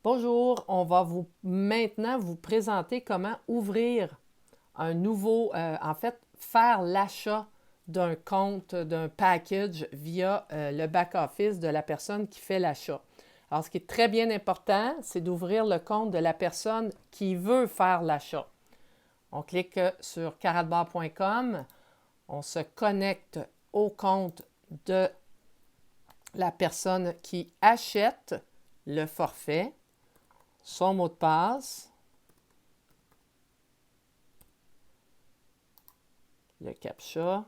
Bonjour, on va maintenant vous présenter comment ouvrir un nouveau, faire l'achat d'un compte, d'un package via le back-office de la personne qui fait l'achat. Alors, ce qui est très bien important, c'est d'ouvrir le compte de la personne qui veut faire l'achat. On clique sur karatbar.com, on se connecte au compte de la personne qui achète le forfait, son mot de passe, le CAPTCHA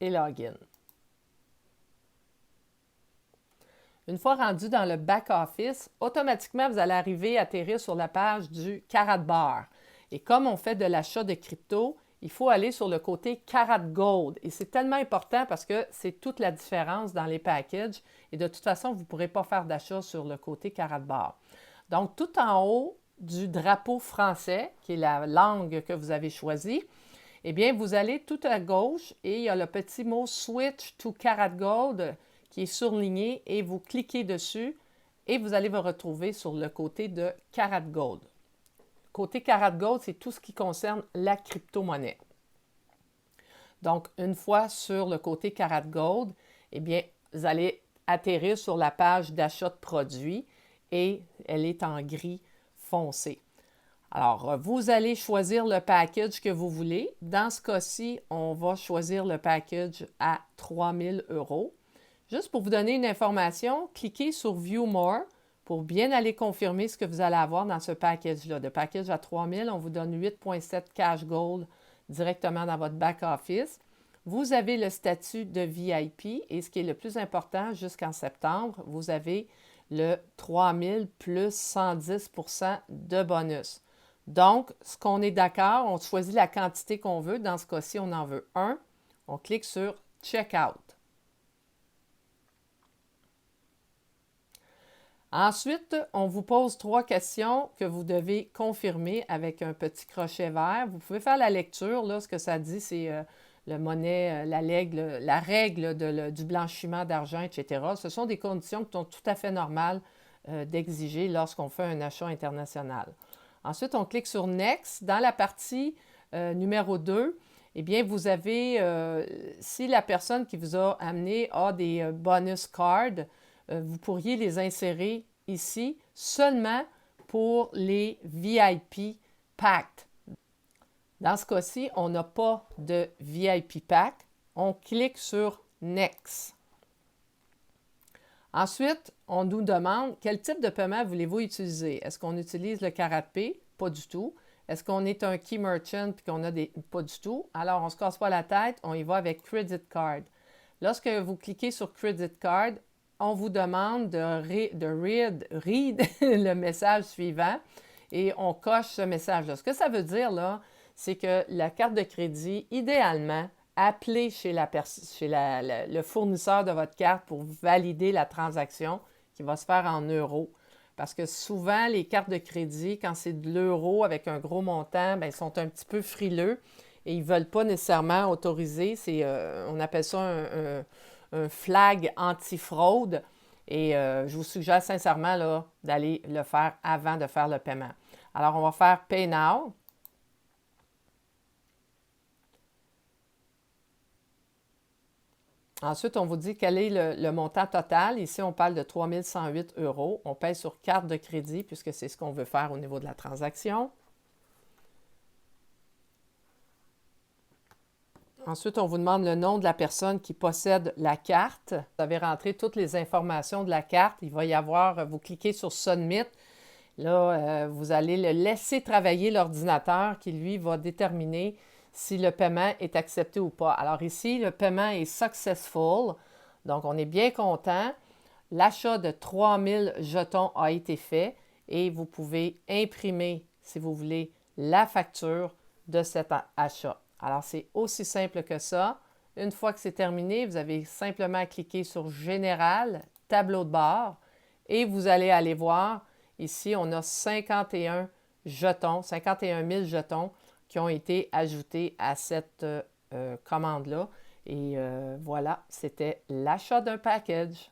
et login. Une fois rendu dans le back-office, automatiquement, vous allez arriver à atterrir sur la page du Karatbar. Et comme on fait de l'achat de crypto, il faut aller sur le côté Karat Gold. Et c'est tellement important parce que c'est toute la différence dans les packages. Et de toute façon, vous ne pourrez pas faire d'achat sur le côté Karatbar. Donc, tout en haut du drapeau français, qui est la langue que vous avez choisie, eh bien, vous allez tout à gauche et il y a le petit mot Switch to Karat Gold qui est surligné et vous cliquez dessus et vous allez vous retrouver sur le côté de Karat Gold. Côté Karat Gold, c'est tout ce qui concerne la crypto-monnaie. Donc, une fois sur le côté Karat Gold, eh bien, vous allez atterrir sur la page d'achat de produits et elle est en gris foncé. Alors, vous allez choisir le package que vous voulez. Dans ce cas-ci, on va choisir le package à 3 000 €. Juste pour vous donner une information, cliquez sur View More pour bien aller confirmer ce que vous allez avoir dans ce package-là. De package à 3 000, on vous donne 8,7 cash gold directement dans votre back-office. Vous avez le statut de VIP et ce qui est le plus important, jusqu'en septembre, vous avez le 3 000 plus 110 % de bonus. Donc, ce qu'on est d'accord, on choisit la quantité qu'on veut. Dans ce cas-ci, on en veut un. On clique sur Checkout. Ensuite, on vous pose 3 questions que vous devez confirmer avec un petit crochet vert. Vous pouvez faire la lecture. Là, ce que ça dit, c'est la monnaie, la règle du blanchiment d'argent, etc. Ce sont des conditions qui sont tout à fait normales d'exiger lorsqu'on fait un achat international. Ensuite, on clique sur Next. Dans la partie numéro 2, eh bien, vous avez, si la personne qui vous a amené a des bonus cards, vous pourriez les insérer ici seulement pour les VIP Pack. Dans ce cas-ci, on n'a pas de VIP Pack. On clique sur Next. Ensuite, on nous demande quel type de paiement voulez-vous utiliser. Est-ce qu'on utilise le CaratPay? Pas du tout. Est-ce qu'on est un Key Merchant et qu'on a des... Pas du tout. Alors, on ne se casse pas la tête, on y va avec Credit Card. Lorsque vous cliquez sur Credit Card, on vous demande de read le message suivant et on coche ce message-là. Ce que ça veut dire, là, c'est que la carte de crédit, idéalement, appelez chez le fournisseur de votre carte pour valider la transaction qui va se faire en euros. Parce que souvent, les cartes de crédit, quand c'est de l'euro avec un gros montant, bien, ils sont un petit peu frileux et ils ne veulent pas nécessairement autoriser. On appelle ça un flag anti-fraude. Et je vous suggère sincèrement là, d'aller le faire avant de faire le paiement. Alors, on va faire Pay Now. Ensuite, on vous dit quel est le montant total. Ici, on parle de 3 108 €. On paye sur carte de crédit puisque c'est ce qu'on veut faire au niveau de la transaction. Ensuite, on vous demande le nom de la personne qui possède la carte. Vous avez rentré toutes les informations de la carte. Il va y avoir, vous cliquez sur Submit. Là, vous allez le laisser travailler l'ordinateur qui, lui, va déterminer si le paiement est accepté ou pas. Alors ici, le paiement est successful. Donc, on est bien content. L'achat de 3000 jetons a été fait et vous pouvez imprimer, si vous voulez, la facture de cet achat. Alors, c'est aussi simple que ça. Une fois que c'est terminé, vous avez simplement à cliquer sur Général, tableau de bord, et vous allez aller voir, ici, on a 51 jetons, 51 000 jetons qui ont été ajoutés à cette commande-là. Et voilà, c'était l'achat d'un package.